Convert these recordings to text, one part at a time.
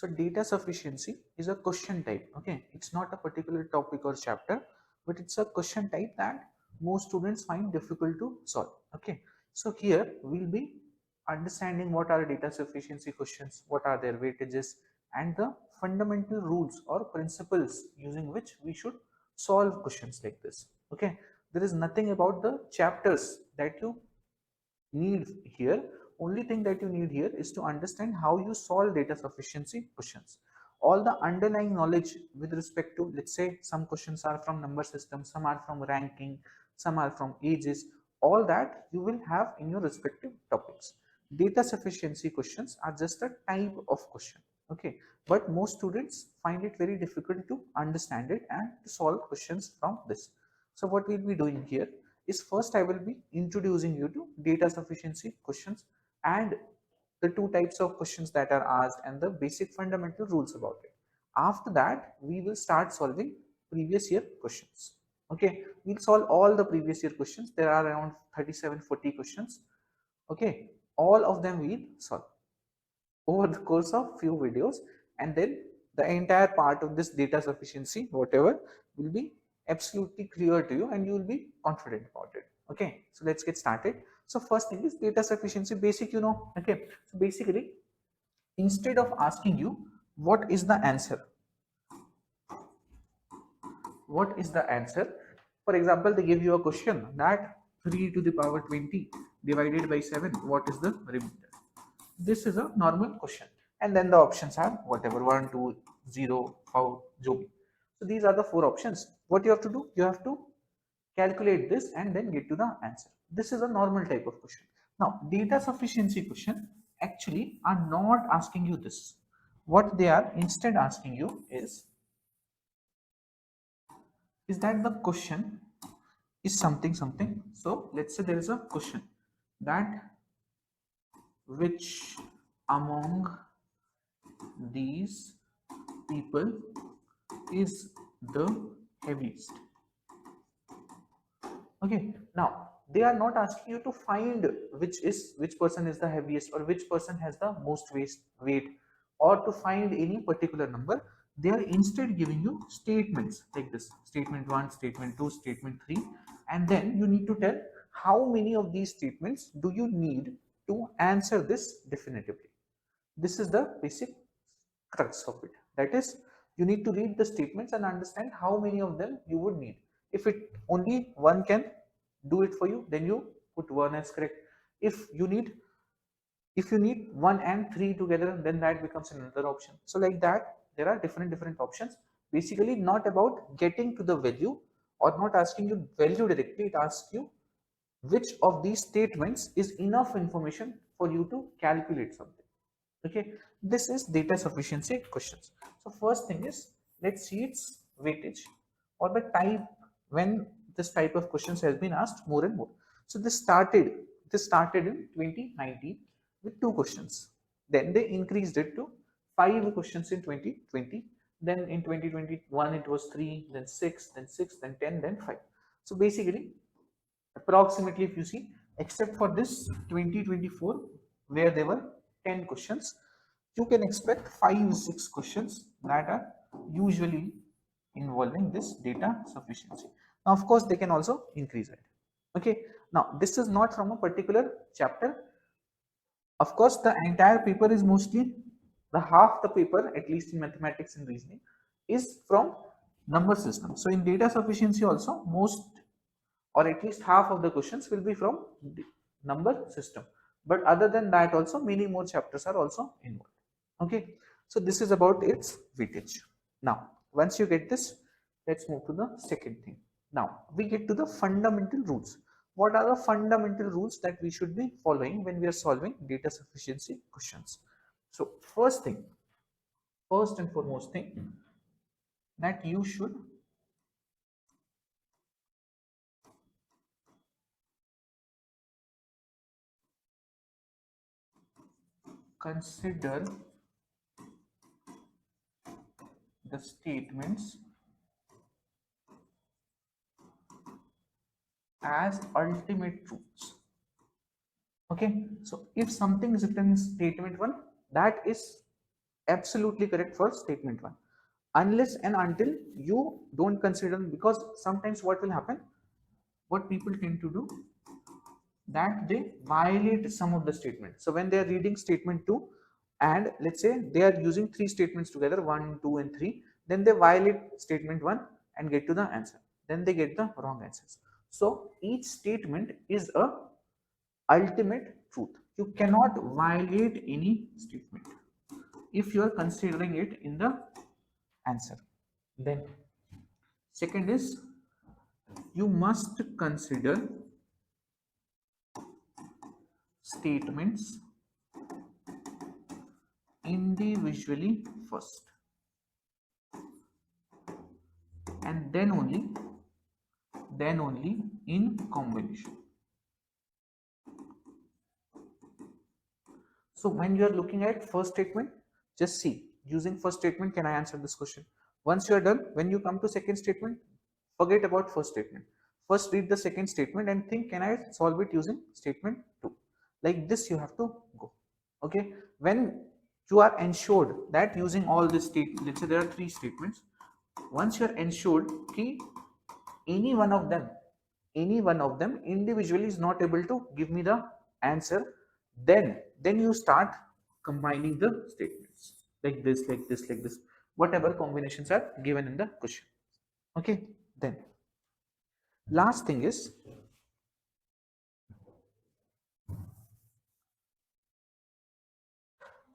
So data sufficiency is a question type. Okay, it's not a particular topic or chapter, but it's a question type that most students find difficult to solve. Okay, so here we'll be understanding what are data sufficiency questions, what are their weightages, and the fundamental rules or principles using which we should solve questions like this. Okay, there is nothing about the chapters that you need here. Only thing that you need here is to understand how you solve data sufficiency questions. All the underlying knowledge with respect to, let's say, some questions are from number system, some are from ranking, some are from ages, all that you will have in your respective topics. Data sufficiency questions are just a type of question. Okay, but most students find it very difficult to understand it and to solve questions from this. So what we'll be doing here is, first I will be introducing you to data sufficiency questions and the two types of questions that are asked and the basic fundamental rules about it. After that, we will start solving previous year questions. Okay, we'll solve all the previous year questions. There are around 37-40 questions. Okay, all of them we'll solve over the course of few videos, and then the entire part of this data sufficiency whatever will be absolutely clear to you and you will be confident about it. Okay, so let's get started. So first thing is data sufficiency basic, you know. Okay, so basically, instead of asking you what is the answer, what is the answer, for example, they give you a question that 3 to the power 20 divided by 7, what is the remainder? This is a normal question, and then the options are whatever 1 2 0 how jo bhi. So these are the four options. What you have to do, you have to calculate this and then get to the answer. This is a normal type of question. Now data sufficiency question actually are not asking you this. What they are instead asking you is that the question is something something. So let's say there is a question that which among these people is the heaviest. Okay, now they are not asking you to find which person is the heaviest or which person has the most weight or to find any particular number. They are instead giving you statements like this: statement 1, statement 2, statement 3, and then you need to tell how many of these statements do you need to answer this definitively. This is the basic crux of it. That is, you need to read the statements and understand how many of them you would need. If it only one can do it for you, then you put one as correct. If you need 1 and 3 together, then that becomes another option. So like that, there are different options. Basically, not about getting to the value or not asking you value directly. It asks you which of these statements is enough information for you to calculate something. Okay, this is data sufficiency questions. So first thing is, let's see its weightage or the type when this type of questions has been asked more and more. So this started in 2019 with 2 questions. Then they increased it to 5 questions in 2020. Then in 2021 it was 3, then 6, then 6, then 10, then 5. So basically, approximately, if you see, except for this 2024 where there were 10 questions, you can expect 5-6 questions that are usually involving this data sufficiency. Now of course they can also increase it. Okay, now this is not from a particular chapter. Of course the entire paper is mostly, the half the paper at least in mathematics and reasoning is from number system. So in data sufficiency also, most or at least half of the questions will be from the number system, but other than that also many more chapters are also involved. Okay, so this is about its weightage. Now once you get this, let's move to the second thing. Now we get to the fundamental rules. What are the fundamental rules that we should be following when we are solving data sufficiency questions? So first and foremost thing, that you should consider the statements as ultimate truths. Okay, so if something is written in statement 1, that is Absolutely correct for statement 1. Unless and until you don't consider, because sometimes what will happen, what people tend to do, that they violate some of the statements. So when they are reading statement 2 and let's say they are using three statements together, 1, 2 and 3, then they violate statement 1 and get to the answer. Then they get the wrong answers. So each statement is a ultimate truth. You cannot violate any statement if you are considering it in the answer. Then second is, you must consider statements individually first and then only in combination. So when you are looking at first statement, just see using first statement, can I answer this question? Once you are done, when you come to second statement, forget about first statement. First read the second statement and think, can I solve it using statement 2? Like this you have to go. Okay, when you are ensured that using all this state, let's say there are three statements, once you are ensured कि any one of them individually is not able to give me the answer, then you start combining the statements like this, like this, like this, whatever combinations are given in the question. Okay, then last thing is,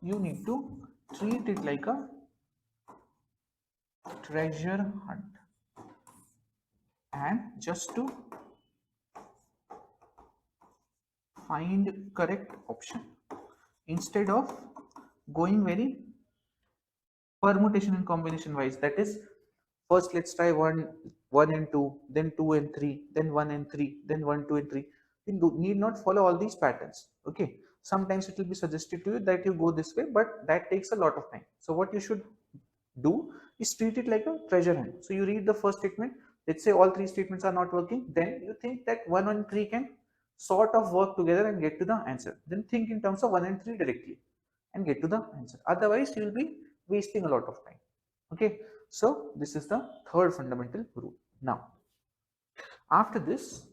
you need to treat it like a treasure hunt, and just to find correct option instead of going very permutation and combination wise. That is, first let's try 1 and 2, then 2 and 3, then 1 and 3, then 1, 2 and 3. You need not follow all these patterns. Okay, sometimes it will be suggested to you that you go this way, but that takes a lot of time. So what you should do is treat it like a treasure hunt. So you read the first statement, let's say all three statements are not working, then you think that 1 and 3 can sort of work together and get to the answer. Then think in terms of 1 and 3 directly and get to the answer. Otherwise you will be wasting a lot of time. Okay, so this is the third fundamental rule. Now after this,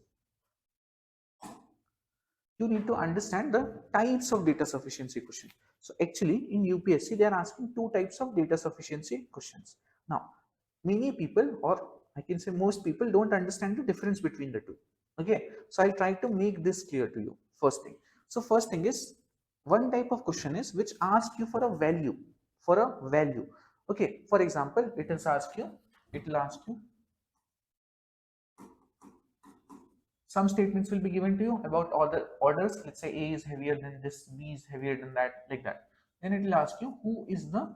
you need to understand the types of data sufficiency question. So actually in UPSC they are asking two types of data sufficiency questions. Now many people, or I can say most people, don't understand the difference between the two. Okay, so I'll try to make this clear to you. First thing, so first thing is, one type of question is which asks you for a value, for a value. Okay, for example, it will ask you some statements will be given to you about all the orders. Let's say A is heavier than this, B is heavier than that, like that. Then it will ask you who is the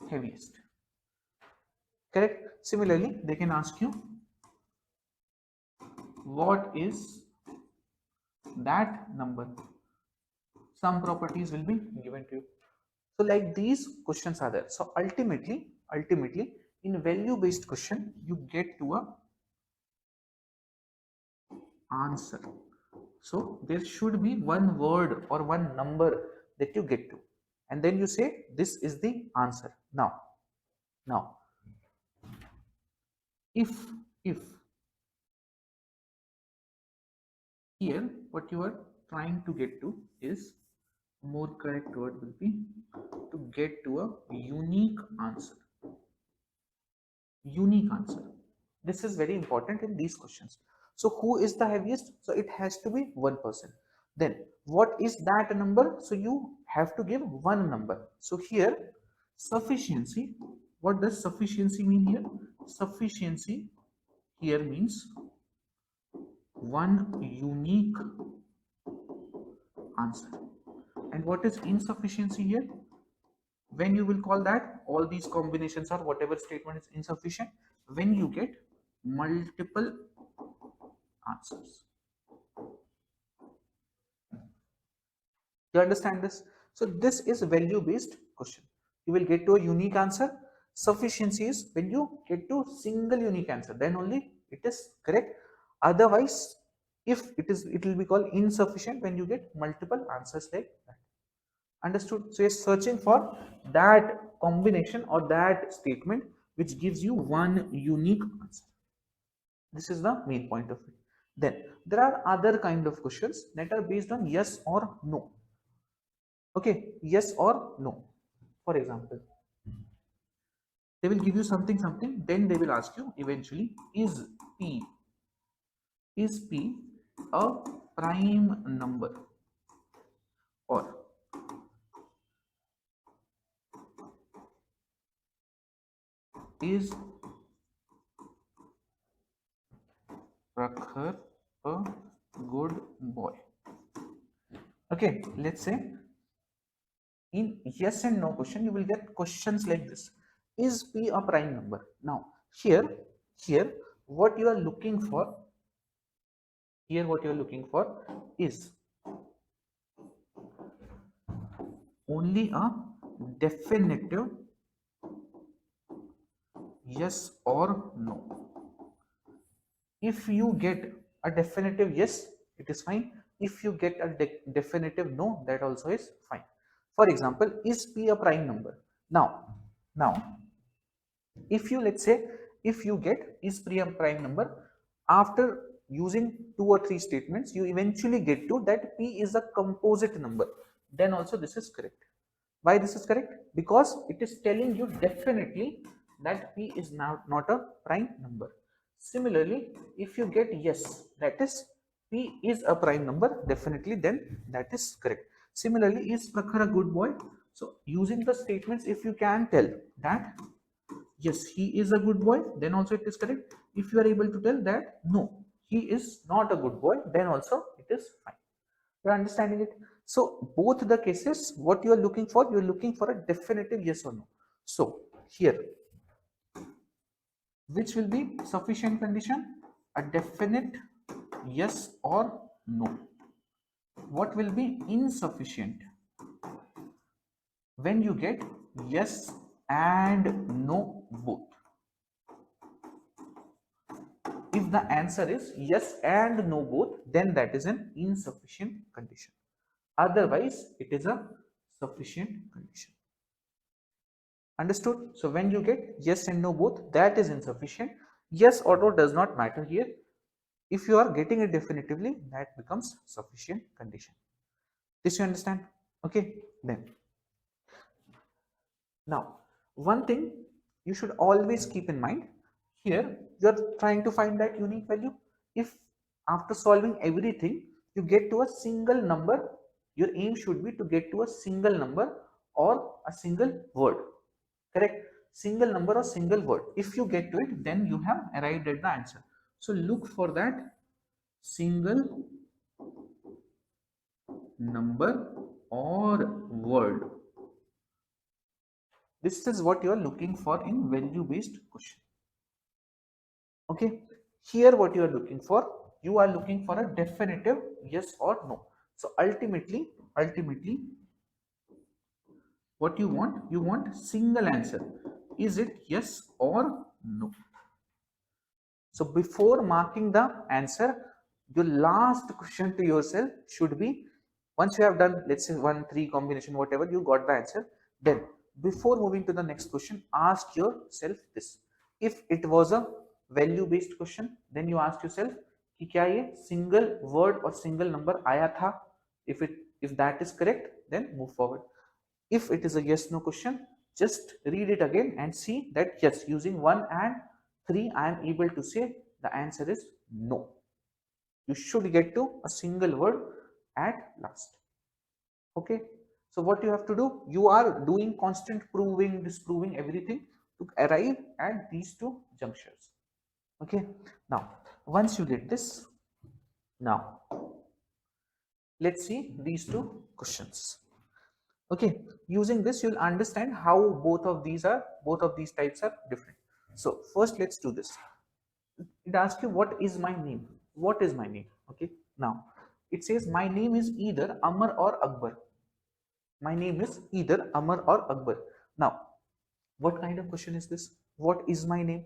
heaviest. Correct. Similarly, they can ask you what is that number. Some properties will be given to you. So like these questions are there. So ultimately, in value-based question, you get to a answer. So there should be one word or one number that you get to, and then you say this is the answer. Now, if here what you are trying to get to is, more correct word will be to get to a unique answer. Unique answer. This is very important in these questions. So who is the heaviest? So it has to be one person. Then what is that number? So you have to give one number. So here sufficiency, what does sufficiency mean here? Sufficiency here means one unique answer. And what is insufficiency here? When you will call that all these combinations or whatever statement is insufficient, when you get multiple answers. You understand this? So this is value based question. You will get to a unique answer. Sufficiency is when you get to single unique answer, then only it is correct. Otherwise, if it is, it will be called insufficient when you get multiple answers like that. Understood? So you're searching for that combination or that statement which gives you one unique answer. This is the main point of it. Then there are other kind of questions that are based on yes or no. Okay, yes or no. For example, they will give you something, then they will ask you eventually, p is p a prime number, or is Prakhar a good boy? Okay, let's say in yes and no question, you will get questions like this. Is P a prime number? Now, here, what you are looking for, is only a definitive yes or no. If you get a definitive yes, it is fine. If you get a definitive no, that also is fine. For example, is P a prime number? Now, if you, let's say, if you get is P a prime number, after using two or three statements, you eventually get to that P is a composite number, then also this is correct. Why this is correct? Because it is telling you definitely that P is now not a prime number. Similarly, if you get yes, that is P is a prime number, definitely, then that is correct. Similarly, is Prakhar a good boy? So using the statements, if you can tell that yes, he is a good boy, then also it is correct. If you are able to tell that no, he is not a good boy, then also it is fine. You're understanding it? So both the cases, what you are looking for, you're looking for a definitive yes or no. So here, which will be sufficient condition? A definite yes or no. What will be insufficient? When you get yes and no both. If the answer is yes and no both, then that is an insufficient condition. Otherwise, it is a sufficient condition. Understood? So when you get yes and no both, that is insufficient. Yes or no does not matter here. If you are getting it definitively, that becomes sufficient condition. This you understand? Okay, then. Now, one thing you should always keep in mind, here you are trying to find that unique value. If after solving everything you get to a single number, your aim should be to get to a single number or a single word. Correct? Single number or single word. If you get to it, then you have arrived at the answer. So look for that single number or word. This is what you are looking for in value based question. Okay, here what you are looking for, you are looking for a definitive yes or no. So ultimately what you want single answer. Is it yes or no? So before marking the answer, your last question to yourself should be, once you have done, let's say 1 3 combination, whatever, you got the answer, then before moving to the next question, ask yourself this. If it was a value based question, then you ask yourself कि क्या ये single word or single number आया था? If that is correct, then move forward. If it is a yes no question, just read it again and see that yes, using 1 and 3, I am able to say the answer is no. You should get to a single word at last. Okay, so what you have to do, you are doing constant proving, disproving, everything to arrive at these two junctures. Okay, now once you get this, now let's see these two questions. Okay, using this you'll understand how both of these types are different. So first let's do this. It asks you what is my name. What is my name? Okay, now it says my name is either Amar or Akbar. My name is either Amar or Akbar. Now what kind of question is this? What is my name?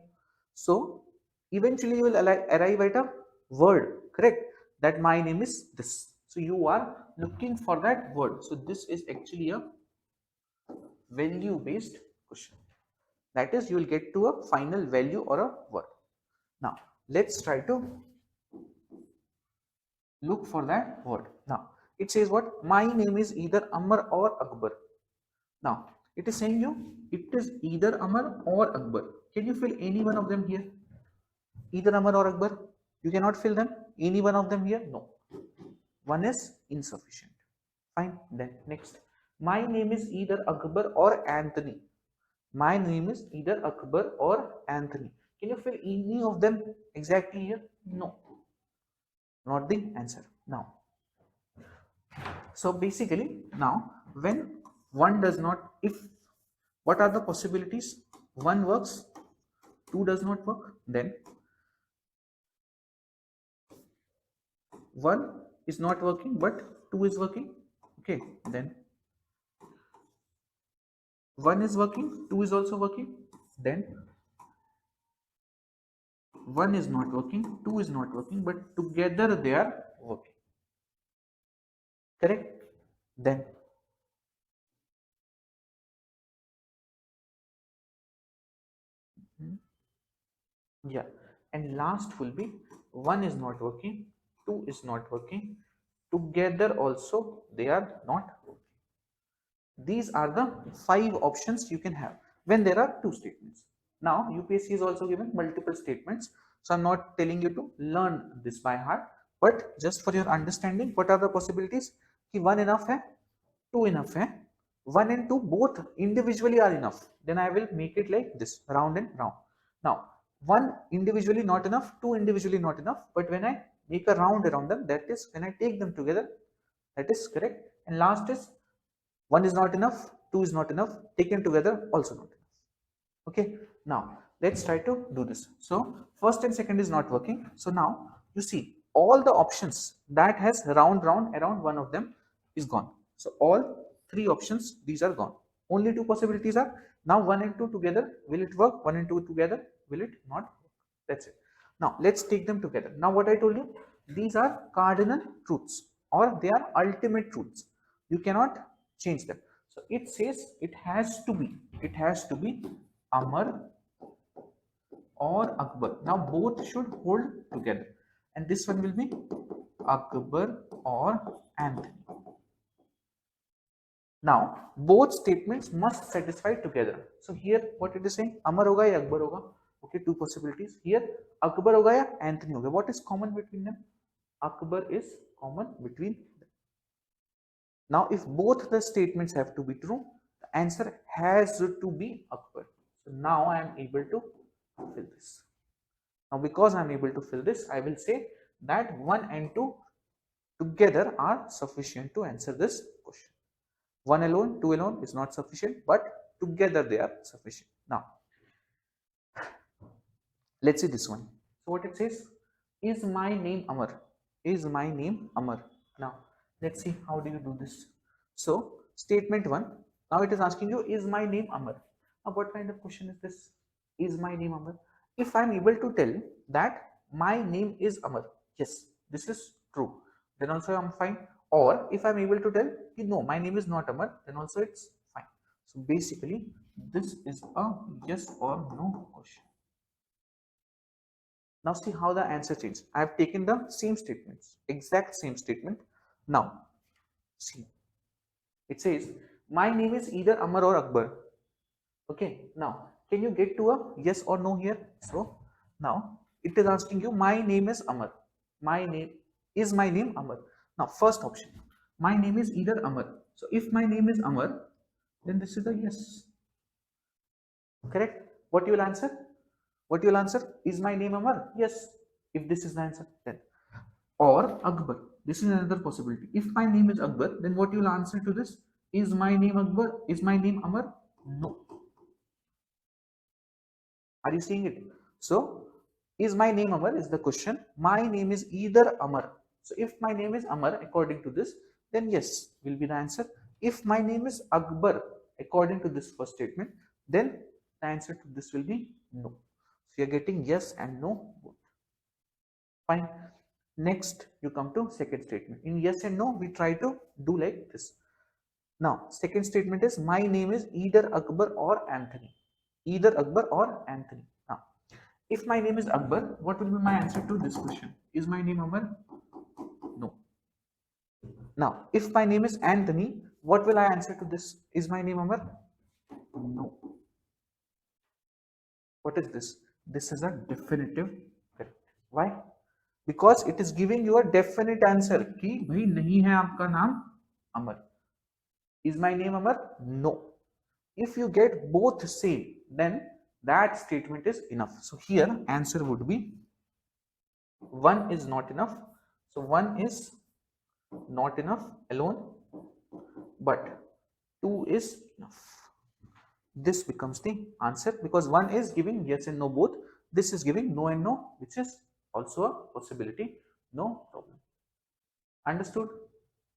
So eventually you will arrive at a word, correct, that my name is this. So you are looking for that word. So this is actually a value based question. That is, you will get to a final value or a word. Now let's try to look for that word. Now it says what? My name is either Amar or Akbar. Now it is saying you it is either Amar or Akbar. Can you fill any one of them here? Either Amar or Akbar? You cannot fill them. Any one of them here? No. One is insufficient. Fine. Then next. My name is either Akbar or Anthony. My name is either Akbar or Anthony. Can you fill any of them exactly here? No. Not the answer. Now, so basically, now when one does not, if what are the possibilities? One works, two does not work, then one is not working, but two is working. Okay, then one is working, two is also working, then one is not working, two is not working, but together they are working. Correct? Then yeah, and last will be one is not working, two is not working, together also they are not working. These are the 5 options you can have when there are 2 statements. Now UPSC is also given multiple statements, so I'm not telling you to learn this by heart, but just for your understanding, what are the possibilities? Ki one enough hai, two enough hai, one and two both individually are enough, then I will make it like this, round and round. Now one individually not enough, two individually not enough, but when I make a round around them, that is when I take them together, that is correct. And last is one is not enough, two is not enough, taken together also not enough. Okay, now let's try to do this. So first and second is not working. So now you see all the options that has round around one of them is gone. So all 3 options, these are gone. Only 2 possibilities are now 1 and 2 together. Will it work? 1 and 2 together. Will it not work? That's it. Now let's take them together. Now what I told you, these are cardinal truths or they are ultimate truths. You cannot change them. So it says it has to be Amar or Akbar. Now both should hold together, and this one will be Akbar or Anthony. Now both statements must satisfy together. So here what it is saying, Amar hoga ya Akbar hoga. Okay, 2 possibilities. Here Akbar hoga ya Anthony hoga. What is common between them? Akbar is common between them. Now if both the statements have to be true, the answer has to be Akbar. So now I am able to fill this. Now because I am able to fill this, I will say that 1 and 2 together are sufficient to answer this question. 1 alone, 2 alone is not sufficient, but together they are sufficient. Now let's see this one. So what it says, is my name Amar? Is my name Amar? Now let's see how do you do this. So statement 1, now it is asking you, is my name Amar? Now what kind of question is this? Is my name Amar? If I am able to tell that my name is Amar, yes, this is true, then also I'm fine. Or if I'm able to tell no, my name is not Amar, then also it's fine. So basically this is a yes or no question. Now see how the answer changes. I have taken the same statements, exact same statement. Now see, it says my name is either Amar or Akbar. Okay, now can you get to a yes or no here? So now it is asking you, my name is Amar. My name is my name Amar. Now first option, my name is either Amar. So if my name is Amar, then this is a yes. Correct? What you will answer? What you will answer? Is my name Amar? Yes. If this is the answer, then. Or Akbar. This is another possibility. If my name is Akbar, then what you will answer to this? Is my name Akbar? Is my name Amar? No. Are you seeing it? So, is my name Amar is the question. My name is either Amar. So, if my name is Amar according to this, then yes will be the answer. If my name is Akbar according to this first statement, then the answer to this will be no. So, you are getting yes and no both. Fine. Next, you come to second statement. In yes and no, we try to do like this. Now, second statement is my name is either Akbar or Anthony. Either Akbar or Anthony. Now, if my name is Akbar, what will be my answer to this question? Is my name Amar? No. Now, if my name is Anthony, what will I answer to this? Is my name Amar? No. What is this? This is a definitive correct. Why? Because it is giving you a definite answer कि भाई नहीं है आपका नाम अमर. Is my name Amar? No. If you get both same, then that statement is enough. So here answer would be 1 is not enough. So 1 is not enough alone, but 2 is enough. This becomes the answer because 1 is giving yes and no both. This is giving no and no, which is also a possibility. No problem. Understood?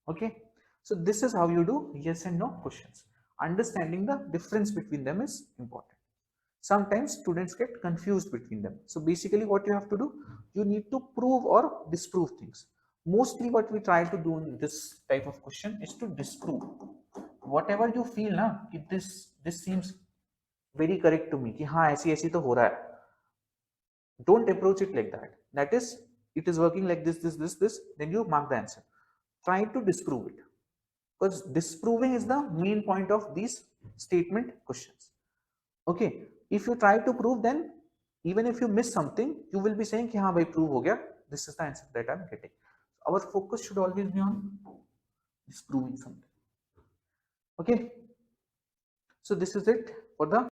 Okay. So this is how you do yes and no questions. Understanding the difference between them is important. Sometimes students get confused between them. So basically what you have to do, you need to prove or disprove things. Mostly what we try to do in this type of question is to disprove. Whatever you feel na कि this seems very correct to me कि हाँ ऐसी ऐसी तो हो रहा है. Don't approach it like that. That is, it is working like this, then you mark the answer. Try to disprove it, because disproving is the main point of these statement questions. Okay, if you try to prove, then even if you miss something, you will be saying कि हाँ भाई prove हो गया, this is the answer that I'm getting. Our focus should always be on disproving something. Okay, so this is it for the